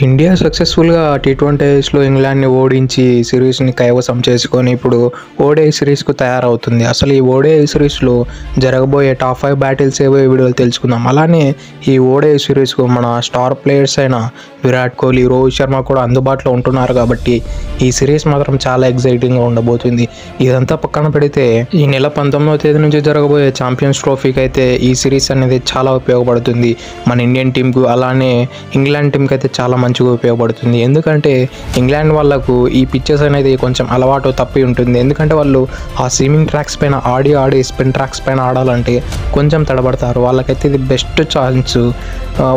India సక్సెస్ఫుల్గా టీ20లో ఇంగ్లాండ్ని ఓడించి సిరీస్ని కైవసం చేసుకొని ఇప్పుడు ఓడిఐ సిరీస్కు తయారవుతుంది. అసలు ఈ ఓడిఐ సిరీస్లో జరగబోయే టాప్ 5 బ్యాటిల్స్ ఏవో వీడియోలు తెలుసుకుందాం. అలానే ఈ ఓడిఐ సిరీస్కు మన స్టార్ ప్లేయర్స్ అయిన విరాట్ కోహ్లీ, రోహిత్ శర్మ కూడా అందుబాటులో ఉంటున్నారు కాబట్టి ఈ సిరీస్ మాత్రం చాలా ఎగ్జైటింగ్గా ఉండబోతుంది. ఇదంతా పక్కన పెడితే ఈ నెల 19వ తేదీ నుంచి జరగబోయే ఛాంపియన్స్ ట్రోఫీకి అయితే ఈ సిరీస్ అనేది చాలా ఉపయోగపడుతుంది మన ఇండియన్ టీంకు. అలానే ఇంగ్లాండ్ టీంకి అయితే చాలా మంచిగా ఉపయోగపడుతుంది. ఎందుకంటే ఇంగ్లాండ్ వాళ్ళకు ఈ పిచ్చెస్ అనేది కొంచెం అలవాటు తప్పి ఉంటుంది. ఎందుకంటే వాళ్ళు ఆ స్విమ్మింగ్ ట్రాక్స్ పైన ఆడి స్పిన్ ట్రాక్స్ పైన ఆడాలంటే కొంచెం తడబడతారు. వాళ్ళకైతే ఇది బెస్ట్ ఛాన్స్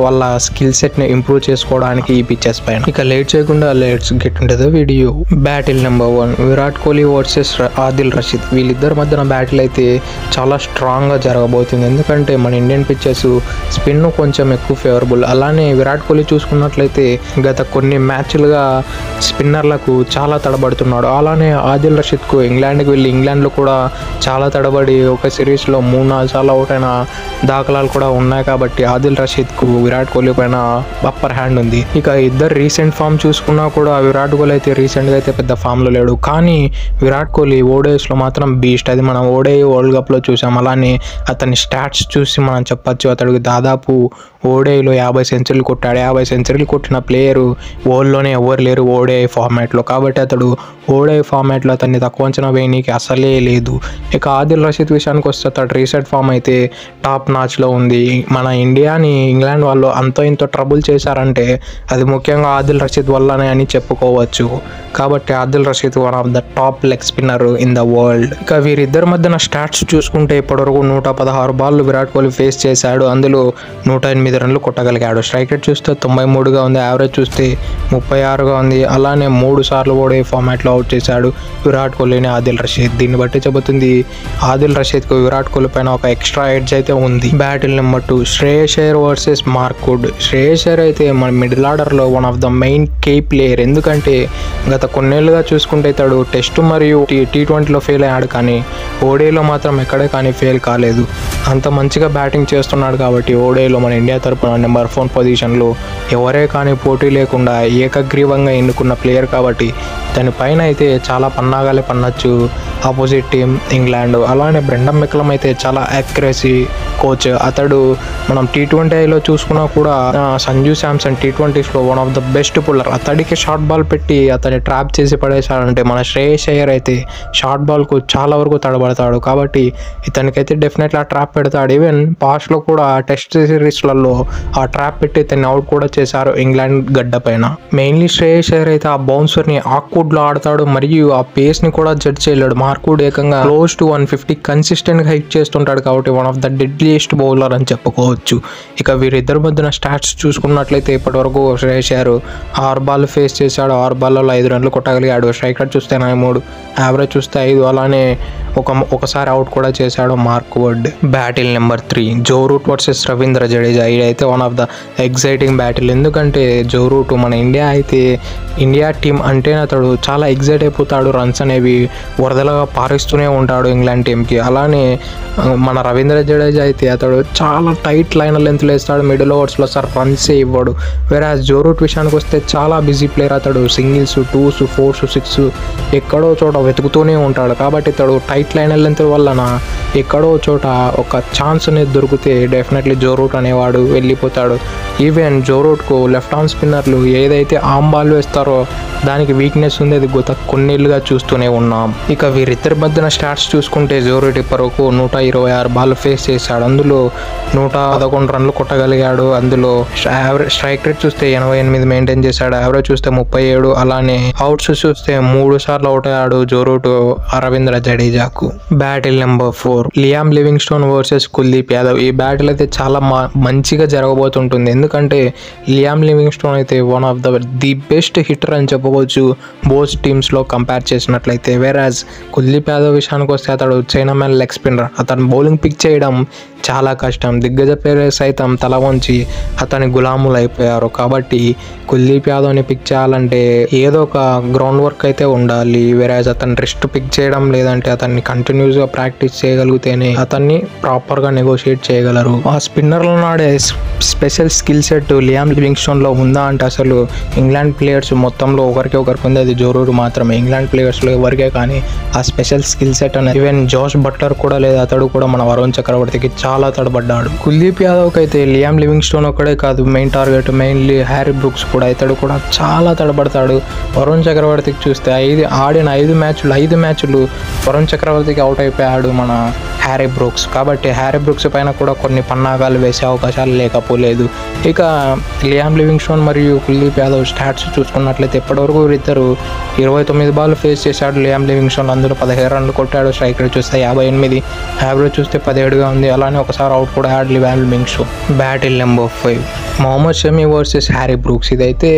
వాళ్ళ స్కిల్ సెట్ని ఇంప్రూవ్ చేసుకోవడానికి ఈ పిచ్చెస్ పైన. ఇక లేట్ చేయకుండా let's get into the video. Battle number 1 Virat Kohli versus Adil Rashid. వీళ్ళిద్దరి మధ్యన బ్యాటిల్ అయితే చాలా స్ట్రాంగ్గా జరగబోతుంది. ఎందుకంటే మన ఇండియన్ పిచ్చెస్ స్పిన్ కొంచెం ఎక్కువ ఫేవరబుల్. అలానే విరాట్ కోహ్లీ చూసుకున్నట్లయితే గత కొన్ని మ్యాచ్లుగా స్పిన్నర్లకు చాలా తడబడుతున్నాడు. అలానే ఆదిల్ రషీద్కు ఇంగ్లాండ్కి వెళ్ళి ఇంగ్లాండ్లో కూడా చాలా తడబడి ఒక సిరీస్లో 3-4 సార్లు అవుట్ అయిన దాఖలాలు కూడా ఉన్నాయి. కాబట్టి ఆదిల్ రషీద్కు విరాట్ కోహ్లీ పైన అప్పర్ హ్యాండ్ ఉంది. ఇక ఇద్దరు రీసెంట్ ఫామ్ చూసుకున్నా కూడా విరాట్ కోహ్లీ అయితే రీసెంట్గా అయితే పెద్ద ఫామ్లో లేడు. కానీ విరాట్ కోహ్లీ ఓడిఐస్లో మాత్రం బీస్ట్. అది మనం ఓడిఐ వరల్డ్ కప్లో చూసాం. అలానే అతని స్టాట్స్ చూసి మనం చెప్పచ్చు అతడికి దాదాపు ఓడిఐలో 50 సెంచరీలు కొట్టాడు. 50 సెంచరీలు కొట్టిన ప్లేయరు వరల్డ్లోనే ఎవరు లేరు ఓడిఐ ఫార్మాట్లో. కాబట్టి అతడు ఓడిఐ ఫార్మాట్లో అతన్ని తక్కువ అంచనా వేయనీకి అసలే లేదు. ఇక ఆదిల్ రషీద్ విషయానికి వస్తే అతడు రీసెంట్ ఫామ్ అయితే టాప్ నాచ్లో ఉంది. మన ఇండియాని ఇంగ్లాండ్ వాళ్ళు అంతో ఇంతో ట్రబుల్ చేశారంటే అది ముఖ్యంగా ఆదిల్ రషీద్ వల్లనే అని చెప్పుకోవచ్చు. కాబట్టి Adil Rashid one of the top leg spinner in the world. ఇక వీరిద్దరి మధ్యన స్టాట్స్ చూసుకుంటే ఇప్పటివరకు 116 బాల్ విరాట్ కోహ్లీ ఫేస్ చేశాడు. అందులో 108 రన్లు కొట్టగలిగాడు. స్ట్రైక్ రేట్ చూస్తే 93గా ఉంది. యావరేజ్ చూస్తే 36గా ఉంది. అలానే 3 సార్లు ఓడిఐ ఫార్మాట్లో అవుట్ చేశాడు విరాట్ కోహ్లీని ఆదిల్ రషీద్. దీన్ని బట్టి చెబుతుంది ఆదిల్ రషీద్కు విరాట్ కోహ్లీ పైన ఒక ఎక్స్ట్రా ఎడ్జ్ అయితే ఉంది. Battle number 2 Shreyas Iyer versus Mark Wood. Shreyas Iyer అయితే మన మిడిల్ ఆర్డర్లో one of the main key player. ఎందుకంటే గత కొన్నేళ్లుగా చూసుకుంటే ఇతడు టెస్ట్ మరియు టీ20లో ఫెయిల్ అయ్యాడు. కానీ ఓడిఐలో మాత్రం ఎక్కడే కానీ ఫెయిల్ కాలేదు. అంత మంచిగా బ్యాటింగ్ చేస్తున్నాడు కాబట్టి ఓడిఐలో మన ఇండియా తరపున నెంబర్ 4 పొజిషన్లో ఎవరే కానీ పోటీ లేకుండా ఏకగ్రీవంగా ఎన్నుకున్న ప్లేయర్ కాబట్టి దానిపైన అయితే చాలా పన్నాగాలే పన్నచ్చు ఆపోజిట్ టీం ఇంగ్లాండ్. అలానే బ్రెండన్ మెక్లమ్ అయితే చాలా యాక్యురసీ కోచ్. అతడు మనం టీ20లో చూసుకున్నా కూడా సంజు శాంసన్ టీ20స్లో one of the best puller. అతడికి షార్ట్ బాల్ పెట్టి అతన్ని ట్రాప్ చేసి పడేశాడంటే మన శ్రేయస్ అయ్యర్ అయితే షార్ట్ బాల్కు చాలా వరకు తడబడతాడు. కాబట్టి ఇతనికైతే డెఫినెట్లీ ఆ ట్రాప్ పెడతాడు. ఈవెన్ పాస్ట్లో కూడా టెస్ట్ సిరీస్లలో ఆ ట్రాప్ పెట్టి ఇతన్ని అవుట్ కూడా చేశారు ఇంగ్లాండ్ గడ్డ పైన. మెయిన్లీ శ్రేయస్ అయ్యర్ అయితే ఆ బౌన్సర్ని ఆక్వుడ్లో ఆడతాడు మరియు ఆ పేస్ని కూడా జడ్జ్ చేయలేడు. మార్క్వుడ్ ఏకంగా క్లోజ్ టు 150 కన్సిస్టెంట్గా హిట్ చేస్తుంటాడు. కాబట్టి one of the deadliest bowler అని చెప్పుకోవచ్చు. ఇక వీరిద్దరి మధ్యన స్టాట్స్ చూసుకున్నట్లయితే ఇప్పటివరకు శ్రేయస్ అయ్యర్ 6 బాల్ ఫేస్ చేశాడు. 6 బాల్లో 5 రన్లు కొట్టగలిగాడు. స్ట్రైక్ రేట్ చూస్తే 93, యావరేజ్ చూస్తే 5. అలానే ఒకసారి అవుట్ కూడా చేశాడు Mark Wood. Battle number 3 Joe Root versus Ravindra Jadeja. ఇదైతే one of the exciting battle. ఎందుకంటే జో రూట్ మన ఇండియా టీం అంటేనే అతడు చాలా ఎగ్జైట్ అయిపోతాడు. రన్స్ అనేవి వరదలుగా పారిస్తూనే ఉంటాడు ఇంగ్లాండ్ టీంకి. అలానే మన రవీంద్ర జడేజా అయితే అతడు చాలా టైట్ లైన్ లెంత్లు వేస్తాడు. మిడిల్ ఓవర్స్లో రన్సే ఇవ్వడు. వేరే జో రూట్ విషయానికి వస్తే చాలా బిజీ ప్లేయర్. అతడు సింగిల్స్, 2s, 4s, 6 ఎక్కడో చోట వెతుకుతూనే ఉంటాడు. కాబట్టి ఇతడు టైట్ లైన్ లెంత్ వలన ఎక్కడో చోట ఒక ఛాన్స్ అనేది దొరికితే డెఫినెట్లీ జో రూట్ అనేవాడు వెళ్ళిపోతాడు. ఈవెన్ జో రూట్కు లెఫ్ట్ ఆర్మ్ స్పిన్నర్లు ఏదైతే ఆమ్ బాల్ వేస్తారో దానికి వీక్నెస్ ఉంది. అది గత కొన్నేళ్లుగా చూస్తూనే ఉన్నాం. ఇక వీరిద్దరి మధ్యన స్టాట్స్ చూసుకుంటే జో రూట్ ఇప్పటివరకు 126 బాల్ ఫేస్ చేశాడు. అందులో 111 రన్లు కొట్టగలిగాడు. అందులో స్ట్రైక్ రేట్ చూస్తే 88 మెయింటైన్ చేశాడు. యావరేజ్ చూస్తే 37. అలానే అవుట్స్ చూస్తే 3 సార్లు అవుట్ అయ్యాడు జో రూట్ రవీంద్ర జడేజాకు. Battle number 4 Liam Livingstone versus Kuldeep Yadav. ఈ బ్యాటిల్ అయితే చాలా మంచిగా జరగబోతుంటుంది. ఎందుకంటే లియామ్ లివింగ్స్టోన్ అయితే one of the best hitter అని చెప్పుకోవచ్చు బోత్ టీమ్స్లో కంపేర్ చేసినట్లయితే. వేరాజ్ కుల్దీప్ యాదవ్ విషయానికి వస్తే అతడు చైనామెన్ లెగ్ స్పిన్నర్. అతను బౌలింగ్ పిక్ చేయడం చాలా కష్టం. దిగ్గజ ప్లేయర్స్ సైతం తల వంచి అతని గులాములు అయిపోయారు. కాబట్టి కుల్దీప్ యాదవ్ని పిక్ చేయాలంటే ఏదో ఒక గ్రౌండ్ వర్క్ అయితే ఉండాలి. వేరేజ్ అతను రెస్ట్ పిక్ చేయడం లేదంటే అతన్ని కంటిన్యూస్గా ప్రాక్టీస్ చేయగలిగితేనే అతన్ని ప్రాపర్గా నెగోషియేట్ చేయగలరు. ఆ స్పిన్నర్లో నాడే స్పెషల్ స్కిల్ సెట్ లియామ్ లివింగ్స్టోన్లో ఉందా అంటే అసలు ఇంగ్లాండ్ ప్లేయర్స్ మొత్తంలో ఒకరికి ఉంది, అది జరూరు మాత్రమే. ఇంగ్లాండ్ ప్లేయర్స్లో ఎవరికే కానీ ఆ స్పెషల్ స్కిల్ సెట్ అనేది ఈవెన్ జోష్ బట్లర్ కూడా లేదు. అతడు కూడా మన వరుణ్ చక్రవర్తికి చాలా తడబడ్డాడు. కుల్దీప్ యాదవ్కి అయితే లియామ్ లివింగ్స్టోన్ ఒక్కడే కాదు main target, mainly Harry Brooks కూడా. ఇతడు కూడా చాలా తడబడతాడు. వరుణ్ చక్రవర్తికి చూస్తే ఆడిన 5 మ్యాచ్లు వరుణ్ చక్రవర్తికి అవుట్ అయిపోయాడు మన హ్యారీ బ్రూక్స్. కాబట్టి హ్యారీ బ్రూక్స్ పైన కూడా కొన్ని పన్నాగాలు వేసే అవకాశాలు లేకపోలేదు. ఇక లియామ్ లివింగ్స్టోన్ మరియు కుల్దీప్ యాదవ్ స్టాట్స్ చూసుకున్నట్లయితే ఇప్పటివరకు వీరిద్దరు 29 బాల్ ఫేస్ చేశాడు లియామ్ లివింగ్స్టోన్, అందులో 17 రన్లు కొట్టాడు. స్ట్రైక్ రేట్ చూస్తే 58, యావరేజ్ చూస్తే 17గా ఉంది. అలానే ఒకసారి అవుట్ కూడా ఆడాడు Liam Livingstone. Battle number 5 Mohammed Shami versus Harry Brooks. ఇదైతే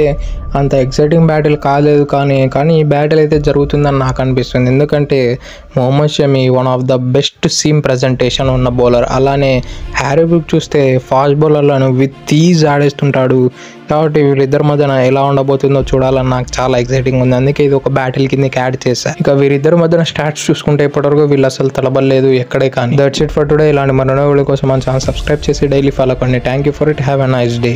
అంత ఎక్సైటింగ్ బ్యాటిల్ కాలేదు, కానీ ఈ బ్యాటిల్ అయితే జరుగుతుందని నాకు అనిపిస్తుంది. ఎందుకంటే Mohammed Shami one of the best seam presentation ఉన్న బౌలర్. అలానే హ్యారీ బ్రూక్ చూస్తే ఫాస్ట్ బౌలర్లను విత్ ఈజ్ ఆడేస్తుంటాడు. కాబట్టి వీళ్ళిద్దరి మధ్యన ఎలా ఉండబోతుందో చూడాలని నాకు చాలా ఎక్సైటింగ్ ఉంది. అందుకే ఇది ఒక బ్యాటిల్ కిందకి యాడ్ చేశాను. ఇక వీరిద్దరి మధ్యన స్టాట్స్ చూసుకుంటే ఇప్పటివరకు వీళ్ళు అసలు తలబడలేదు ఎక్కడే కానీ. That's it for today. ఇలాంటి మరో వీడియో కోసం మన ఛానల్ సబ్స్క్రైబ్ చేసి డైలీ ఫాలో కండి. Thank you for it. Have a nice day.